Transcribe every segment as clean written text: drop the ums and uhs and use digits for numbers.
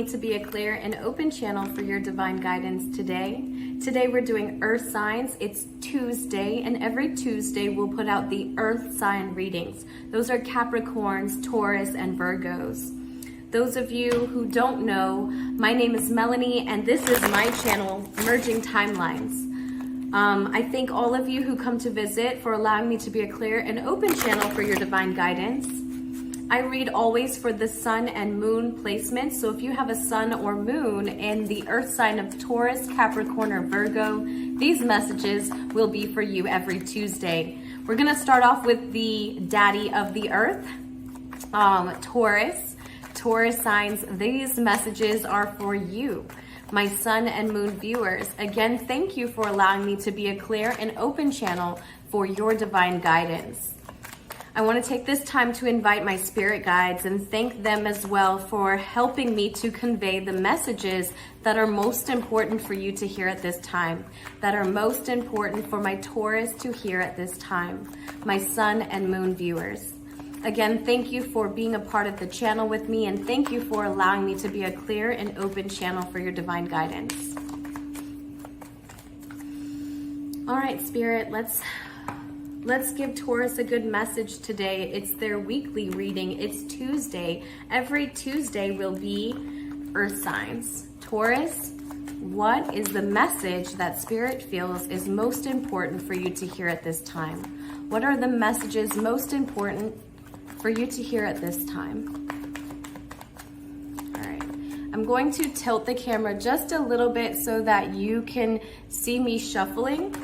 me to be a clear and open channel for your divine guidance today. Today we're doing earth signs. It's Tuesday, and every Tuesday we'll put out the earth sign readings. Those are Capricorns, Taurus, and Virgos. Those of you who don't know, my name is Melanie, and this is my channel, Merging Timelines. I thank all of you who come to visit for allowing me to be a clear and open channel for your divine guidance. I read always for the sun and moon placement, so if you have a sun or moon in the earth sign of Taurus, Capricorn, or Virgo, these messages will be for you every Tuesday. We're gonna start off with the daddy of the earth, Taurus. Taurus signs, these messages are for you, my sun and moon viewers. Again, thank you for allowing me to be a clear and open channel for your divine guidance. I want to take this time to invite my spirit guides and thank them as well for helping me to convey the messages that are most important for you to hear at this time, that are most important for my Taurus to hear at this time, my sun and moon viewers. Again, thank you for being a part of the channel with me, and thank you for allowing me to be a clear and open channel for your divine guidance. All right, Spirit, let's give Taurus a good message today. It's their weekly reading. It's Tuesday. Every Tuesday will be earth signs. Taurus, what is the message that Spirit feels is most important for you to hear at this time? What are the messages most important for you to hear at this time? All right, I'm going to tilt the camera just a little bit so that you can see me shuffling.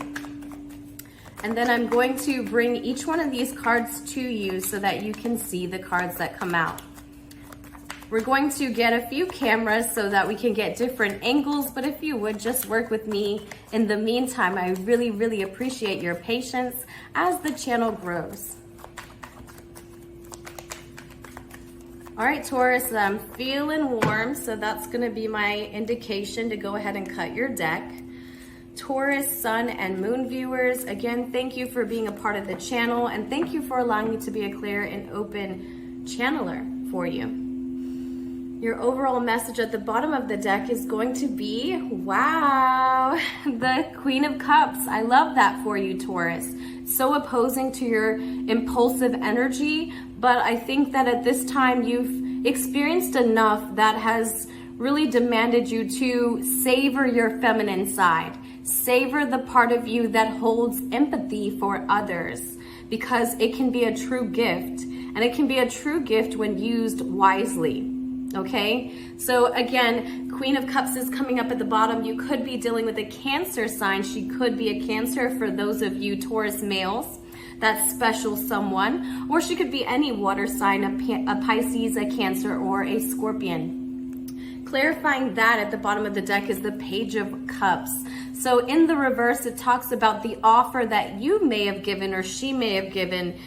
And then I'm going to bring each one of these cards to you so that you can see the cards that come out. We're going to get a few cameras so that we can get different angles, but if you would just work with me in the meantime, I really, really appreciate your patience as the channel grows. All right, Taurus, I'm feeling warm, so that's gonna be my indication to go ahead and cut your deck. Taurus, sun, and moon viewers, again, thank you for being a part of the channel, and thank you for allowing me to be a clear and open channeler for you. Your overall message at the bottom of the deck is going to be, wow, the Queen of Cups. I love that for you, Taurus. So opposing to your impulsive energy, but I think that at this time you've experienced enough that has really demanded you to savor your feminine side. Savor the part of you that holds empathy for others, because it can be a true gift, and it can be a true gift when used wisely. Okay, so again, Queen of Cups is coming up at the bottom. You could be dealing with a Cancer sign. She could be a Cancer for those of you Taurus males, that special someone, or she could be any water sign, a Pisces, a Cancer, or a Scorpion. Clarifying that at the bottom of the deck is the Page of Cups. So in the reverse, it talks about the offer that you may have given or she may have given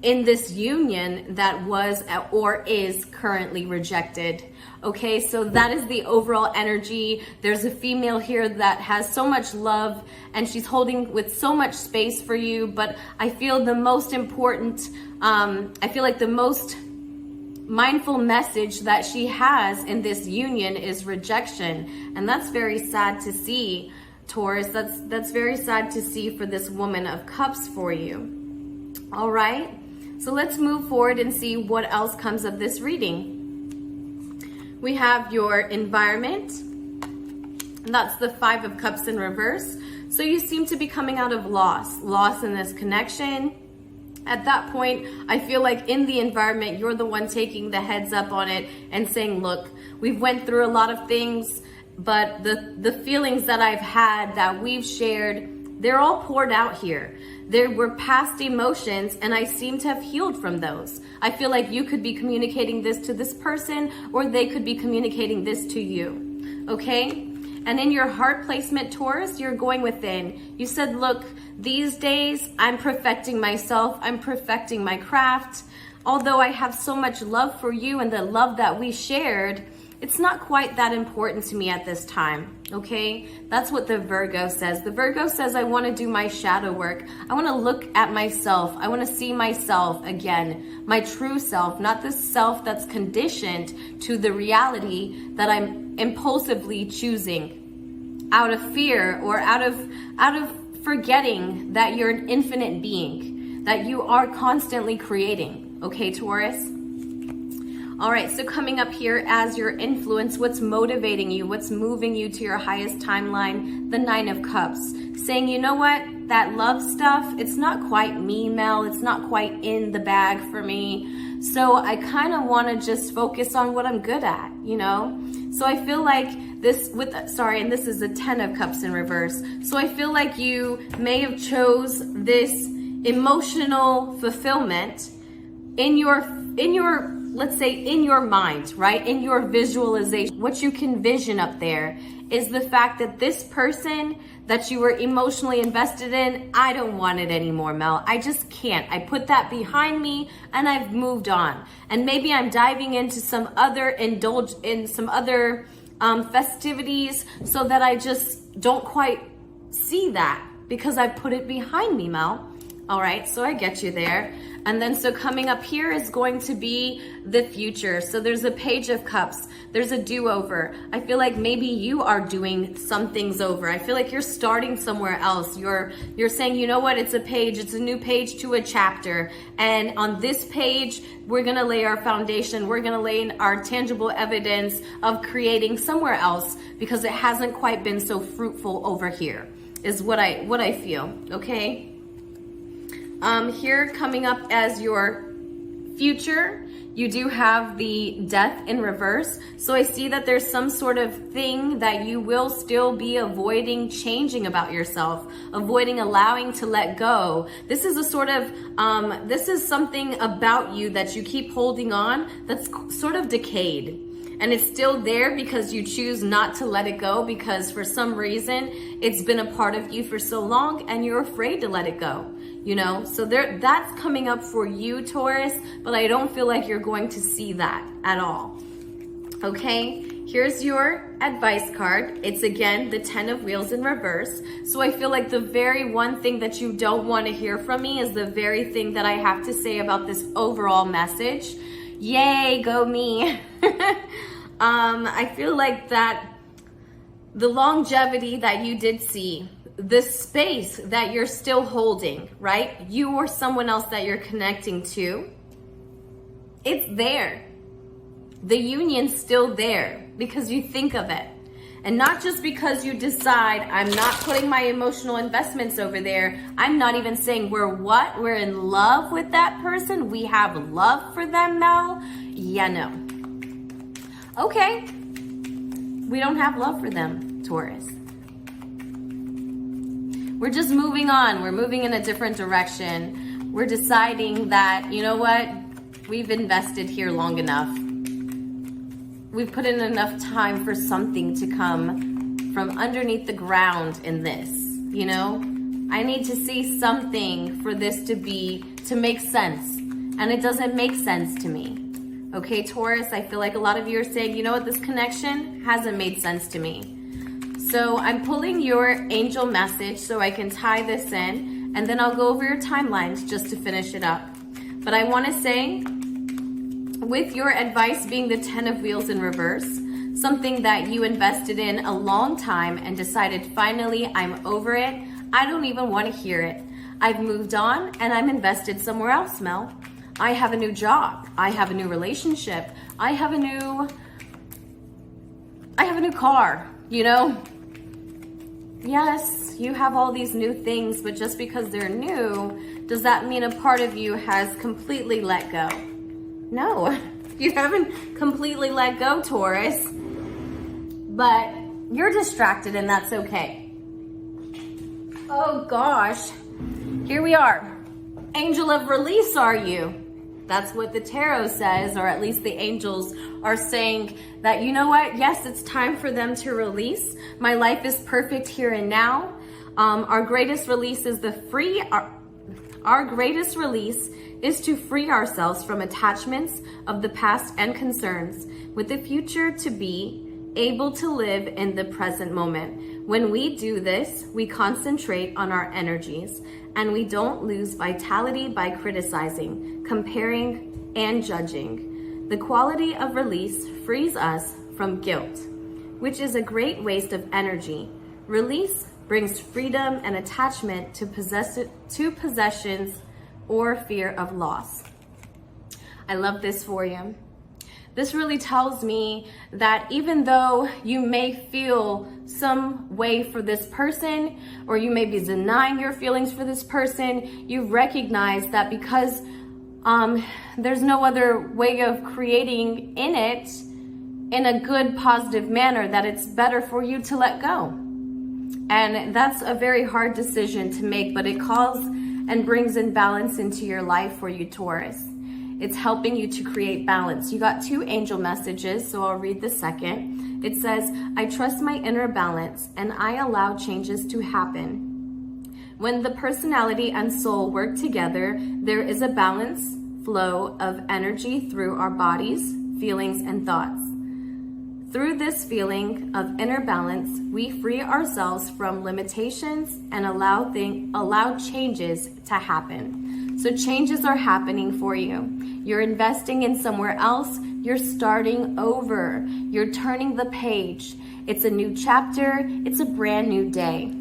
in this union that was or is currently rejected. Okay, so that is the overall energy. There's a female here that has so much love and she's holding with so much space for you, but I feel the most important, I feel like the most mindful message that she has in this union is rejection. And that's very sad to see, Taurus. That's very sad to see for this Woman of Cups for you. All right, so let's move forward and see what else comes of this reading. We have your environment, and that's the Five of Cups in reverse. So you seem to be coming out of loss in this connection. At that point, I feel like in the environment, you're the one taking the heads up on it and saying, look, we've went through a lot of things, but the feelings that I've had, that we've shared, they're all poured out here. There were past emotions, and I seem to have healed from those. I feel like you could be communicating this to this person, or they could be communicating this to you, okay? And in your heart placement, Taurus, you're going within. You said, look, these days I'm perfecting myself. I'm perfecting my craft. Although I have so much love for you and the love that we shared, it's not quite that important to me at this time, okay? That's what the Virgo says. The Virgo says, I want to do my shadow work. I want to look at myself. I want to see myself again, my true self, not the self that's conditioned to the reality that I'm impulsively choosing out of fear or out of forgetting that you're an infinite being, that you are constantly creating, okay, Taurus? All right, so coming up here as your influence, what's motivating you, what's moving you to your highest timeline, the Nine of Cups. Saying, you know what, that love stuff, it's not quite me, Mel, it's not quite in the bag for me. So I kind of want to just focus on what I'm good at, you know? So I feel like this and this is the Ten of Cups in reverse. So I feel like you may have chose this emotional fulfillment in your let's say in your mind, right? In your visualization, what you can vision up there is the fact that this person that you were emotionally invested in, I don't want it anymore, Mel. I just can't. I put that behind me and I've moved on. And maybe I'm diving into some other festivities so that I just don't quite see that because I put it behind me, Mel. All right, so I get you there. And then so coming up here is going to be the future. So there's a Page of Cups. There's a do-over. I feel like maybe you are doing some things over. I feel like you're starting somewhere else. You're saying, you know what, it's a page. It's a new page to a chapter. And on this page, we're going to lay our foundation. We're going to lay our tangible evidence of creating somewhere else because it hasn't quite been so fruitful over here is what I feel, okay? Here coming up as your future, you do have the Death in reverse. So I see that there's some sort of thing that you will still be avoiding changing about yourself, avoiding allowing to let go. This is a sort of, this is something about you that you keep holding on that's sort of decayed. And it's still there because you choose not to let it go because for some reason it's been a part of you for so long and you're afraid to let it go. You know, so that's coming up for you, Taurus, but I don't feel like you're going to see that at all. Okay, here's your advice card. It's again the 10 of Wheels in reverse. So I feel like the very one thing that you don't want to hear from me is the very thing that I have to say about this overall message. Yay, go me. I feel like that the longevity that you did see, the space that you're still holding, right? You or someone else that you're connecting to, it's there. The union's still there because you think of it. And not just because you decide, I'm not putting my emotional investments over there. I'm not even saying we're in love with that person. We have love for them, Mel. Yeah, no. Okay. We don't have love for them, Taurus. We're just moving on. We're moving in a different direction. We're deciding that, you know what? We've invested here long enough. We've put in enough time for something to come from underneath the ground in this, you know? I need to see something for this to make sense. And it doesn't make sense to me. Okay, Taurus, I feel like a lot of you are saying, you know what? This connection hasn't made sense to me. So I'm pulling your angel message so I can tie this in, and then I'll go over your timelines just to finish it up. But I want to say, with your advice being the 10 of Wheels in reverse, something that you invested in a long time and decided finally I'm over it, I don't even want to hear it. I've moved on and I'm invested somewhere else, Mel. I have a new job. I have a new relationship. I have a new car, you know? Yes, you have all these new things, but just because they're new, does that mean a part of you has completely let go? No, you haven't completely let go, Taurus, but you're distracted and that's okay. Oh gosh, here we are. Angel of release, are you? That's what the tarot says, or at least the angels are saying that, you know what? Yes, it's time for them to release. My life is perfect here and now. Our greatest release is the free. Our greatest release is to free ourselves from attachments of the past and concerns, with the future to be able to live in the present moment. When we do this, we concentrate on our energies, and we don't lose vitality by criticizing, comparing, and judging. The quality of release frees us from guilt, which is a great waste of energy. Release brings freedom and attachment to possessions or fear of loss. I love this for you. This really tells me that even though you may feel some way for this person, or you may be denying your feelings for this person, you recognize that because there's no other way of creating in it in a good, positive manner, that it's better for you to let go. And that's a very hard decision to make, but it calls and brings in balance into your life for you, Taurus. It's helping you to create balance. You got 2 angel messages, so I'll read the second. It says, I trust my inner balance and I allow changes to happen. When the personality and soul work together, there is a balance flow of energy through our bodies, feelings, and thoughts. Through this feeling of inner balance, we free ourselves from limitations and allow changes to happen. So changes are happening for you. You're investing in somewhere else. You're starting over. You're turning the page. It's a new chapter. It's a brand new day.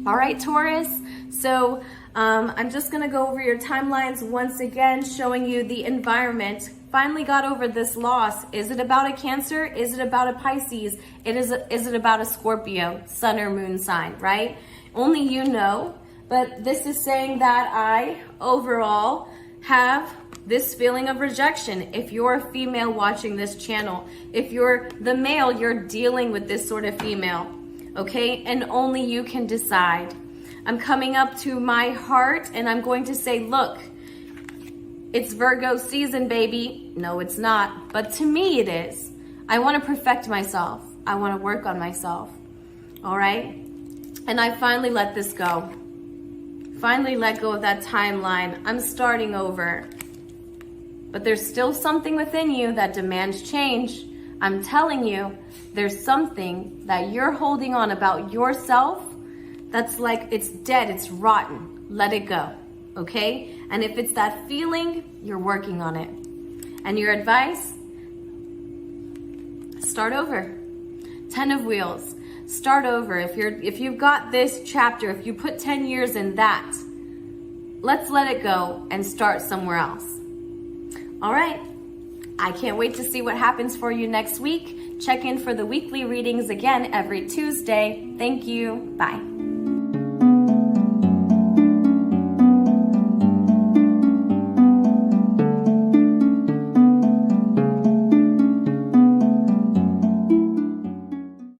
All right, Taurus. So I'm just going to go over your timelines once again, showing you the environment. Finally got over this loss. Is it about a Cancer? Is it about a Pisces? Is it about a Scorpio, sun or moon sign, right? Only you know. But this is saying that I, overall, have this feeling of rejection. If you're a female watching this channel, if you're the male, you're dealing with this sort of female, okay? And only you can decide. I'm coming up to my heart and I'm going to say, look, it's Virgo season, baby. No, it's not. But to me, it is. I want to perfect myself. I want to work on myself. All right? And I finally let this go. Finally let go of that timeline. I'm starting over. But there's still something within you that demands change. I'm telling you, there's something that you're holding on about yourself that's like it's dead, it's rotten. Let it go, okay? And if it's that feeling, you're working on it. And your advice, start over. 10 of Wheels. Start over. If you've got this chapter, if you put 10 years in that, let's let it go and start somewhere else. All right. I can't wait to see what happens for you next week. Check in for the weekly readings again every Tuesday. Thank you. Bye.